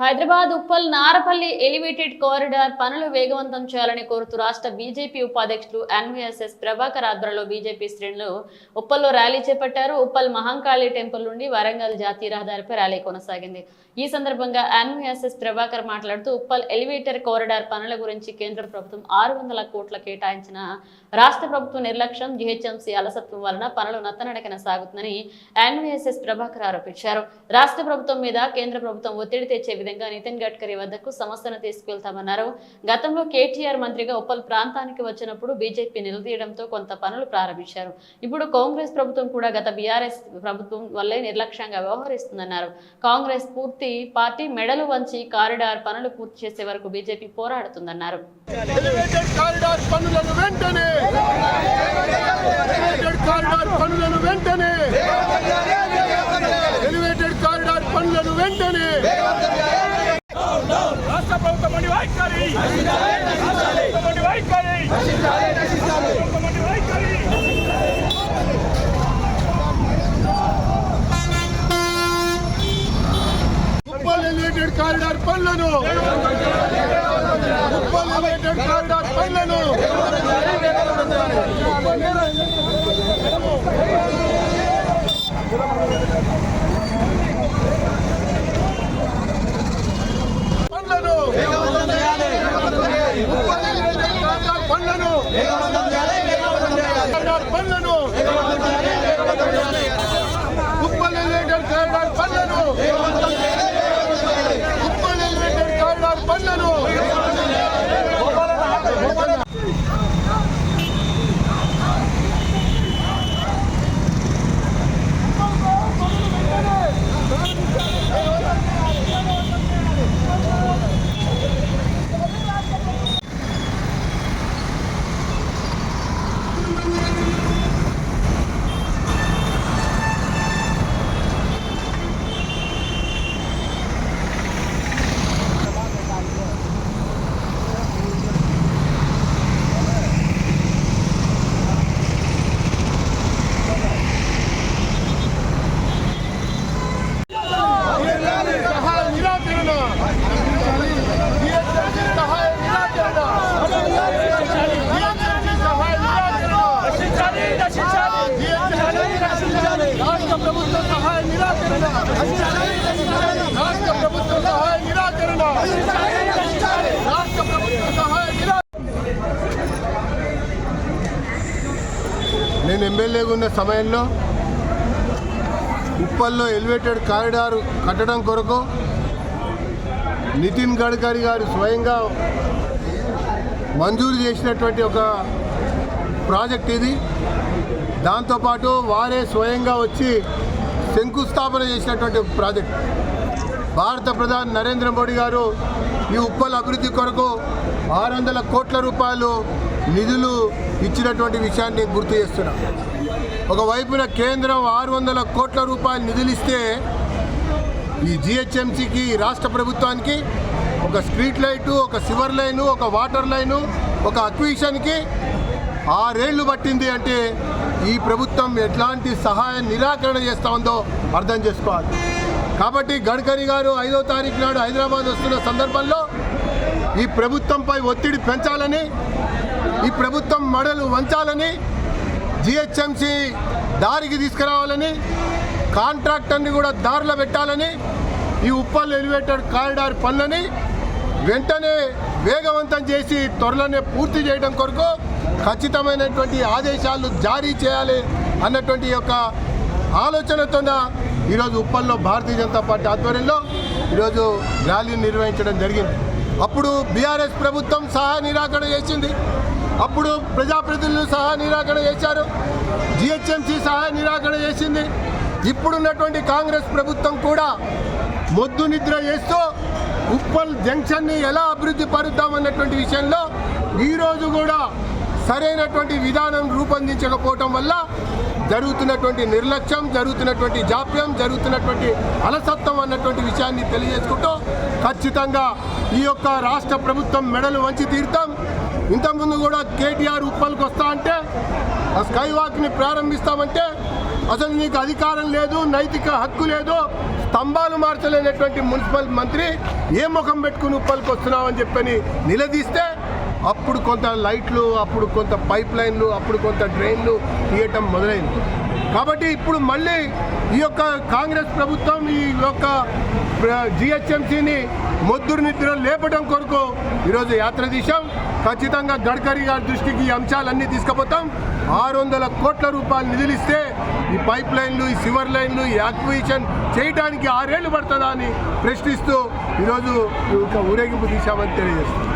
Hyderabad Uppal Narapally elevated corridor పనులు వేగవంతం చేయాలని కోరుతూ రాష్ట్ర బీజేపీ ఉపాధ్యక్షులు ఎన్వీఎస్ఎస్ ప్రభాకర్ ఆధ్వర్యంలో బీజేపీ శ్రేణులు ఉప్పల్లో ర్యాలీ చేపట్టారు. ఉప్పల్ మహంకాళి టెంపుల్ నుండి వరంగల్ జాతీయ రహదారిపై ర్యాలీ కొనసాగింది. ఈ సందర్భంగా ఎన్వీఎస్ఎస్ ప్రభాకర్ మాట్లాడుతూ ఉప్పల్ ఎలివేటర్ కారిడార్ పనుల గురించి కేంద్ర ప్రభుత్వం 600 కోట్ల కేటాయించిన రాష్ట్ర ప్రభుత్వం నిర్లక్ష్యం, జీహెచ్ఎంసీ అలసత్వం వలన పనులు నత్తనడకన సాగుతుందని ఎన్వీఎస్ఎస్ ప్రభాకర్ ఆరోపించారు. రాష్ట్ర ప్రభుత్వం మీద కేంద్ర ప్రభుత్వం ఒత్తిడి తెచ్చే విధంగా నితిన్ గడ్కరీ వద్దకు సమస్యను తీసుకెళ్తామన్నారు. గతంలో కేటీఆర్ మంత్రిగా ఉప్పల్ ప్రాంతానికి వచ్చినప్పుడు బీజేపీ నిలదీయడంతో కొంత పనులు ప్రారంభించారు. ఇప్పుడు కాంగ్రెస్ ప్రభుత్వం కూడా గత బీఆర్ఎస్ ప్రభుత్వం వల్లే నిర్లక్ష్యంగా వ్యవహరిస్తుందన్నారు. కాంగ్రెస్ పూర్తి పార్టీ మెడలు వంచి కారిడార్ పనులు పూర్తి చేసే వరకు బీజేపీ పోరాడుతుందన్నారు. ఉప్పల్ ఎలివేటెడ్ కారిడార్ పనులను నేను ఎమ్మెల్యేగా ఉన్న సమయంలో ఉప్పల్లో ఎలివేటెడ్ కారిడార్ కట్టడం కొరకు నితిన్ గడ్కరీ గారు స్వయంగా మంజూరు చేసినటువంటి ఒక ప్రాజెక్ట్ ఇది. దాంతోపాటు వారే స్వయంగా వచ్చి శంకుస్థాపన చేసినటువంటి ఒక ప్రాజెక్ట్. భారత ప్రధాని నరేంద్ర మోడీ గారు ఈ ఉప్పల్ అభివృద్ధి కొరకు 600 కోట్ల రూపాయలు నిధులు ఇచ్చినటువంటి విషయాన్ని గుర్తు చేస్తున్నాం. ఒకవైపున కేంద్రం 600 కోట్ల రూపాయలు నిధులు ఇస్తే ఈ జిహెచ్ఎంసీకి రాష్ట్ర ప్రభుత్వానికి ఒక స్ట్రీట్ లైటు, ఒక సివర్ లైను, ఒక వాటర్ లైను, ఒక అక్విజిషన్కి 6 ఏళ్ళు పట్టింది అంటే ఈ ప్రభుత్వం ఎట్లాంటి సహాయ నిరాకరణ చేస్తూ ఉందో అర్థం చేసుకోవాలి. కాబట్టి గడ్కరీ గారు 5వ తారీఖు నాడు హైదరాబాద్ వస్తున్న సందర్భంలో ఈ ప్రభుత్వంపై ఒత్తిడి పెంచాలని, ఈ ప్రభుత్వం మెడలు వంచాలని, జిహెచ్ఎంసీ దారికి తీసుకురావాలని, కాంట్రాక్టర్ని కూడా దారిలో పెట్టాలని, ఈ ఉప్పల్ ఎలివేటెడ్ కారిడార్ పనులని వెంటనే వేగవంతం చేసి త్వరలోనే పూర్తి చేయడం కొరకు ఖచ్చితమైనటువంటి ఆదేశాలు జారీ చేయాలి అన్నటువంటి యొక్క ఆలోచనతో ఈరోజు ఉప్పల్లో భారతీయ జనతా పార్టీ ఆధ్వర్యంలో ఈరోజు ర్యాలీ నిర్వహించడం జరిగింది. అప్పుడు బీఆర్ఎస్ ప్రభుత్వం సహాయ నిరాకరణ చేసింది, అప్పుడు ప్రజాప్రతినిధులు సహాయ నిరాకరణ చేశారు, జిహెచ్ఎంసీ సహాయ నిరాకరణ చేసింది. ఇప్పుడున్నటువంటి కాంగ్రెస్ ప్రభుత్వం కూడా మొద్దు నిద్ర చేస్తూ ఉప్పల్ జంక్షన్ని ఎలా అభివృద్ధి పరుద్దామన్నటువంటి విషయంలో ఈరోజు కూడా సరైనటువంటి విధానం రూపొందించకపోవటం వల్ల జరుగుతున్నటువంటి నిర్లక్ష్యం, జరుగుతున్నటువంటి జాప్యం, జరుగుతున్నటువంటి అలసత్వం అన్నటువంటి విషయాన్ని తెలియజేసుకుంటూ ఖచ్చితంగా ఈ యొక్క రాష్ట్ర ప్రభుత్వం మెడలు వంచి తీరుతాం. ఇంతకుముందు కూడా కేటీఆర్ ఉప్పల్కి వస్తా అంటే ఆ స్కై వాక్ని ప్రారంభిస్తామంటే అసలు నీకు అధికారం లేదు, నైతిక హక్కు లేదు, స్తంభాలు మార్చలేనటువంటి మున్సిపల్ మంత్రి ఏ ముఖం పెట్టుకుని ఉప్పల్కి వస్తున్నామని చెప్పని నిలదీస్తే అప్పుడు కొంత లైట్లు, అప్పుడు కొంత పైప్ లైన్లు, అప్పుడు కొంత డ్రైన్లు తీయటం మొదలైంది. కాబట్టి ఇప్పుడు మళ్ళీ ఈ యొక్క కాంగ్రెస్ ప్రభుత్వం ఈ యొక్క జిహెచ్ఎంసీని మొద్దురు నిద్ర లేపడం కొరకు ఈరోజు యాత్ర తీశాం. ఖచ్చితంగా గడ్కరీ గారి దృష్టికి ఈ అంశాలన్నీ తీసుకుపోతాం. 600 కోట్ల రూపాయలు నిధులు ఇస్తే ఈ పైప్ లైన్లు, ఈ సివర్ లైన్లు, ఈ యాక్విజిషన్ చేయడానికి 6 ఏళ్ళు పడుతుందా అని ప్రశ్నిస్తూ ఈరోజు ఊరేగింపు తీశామని తెలియజేస్తాం.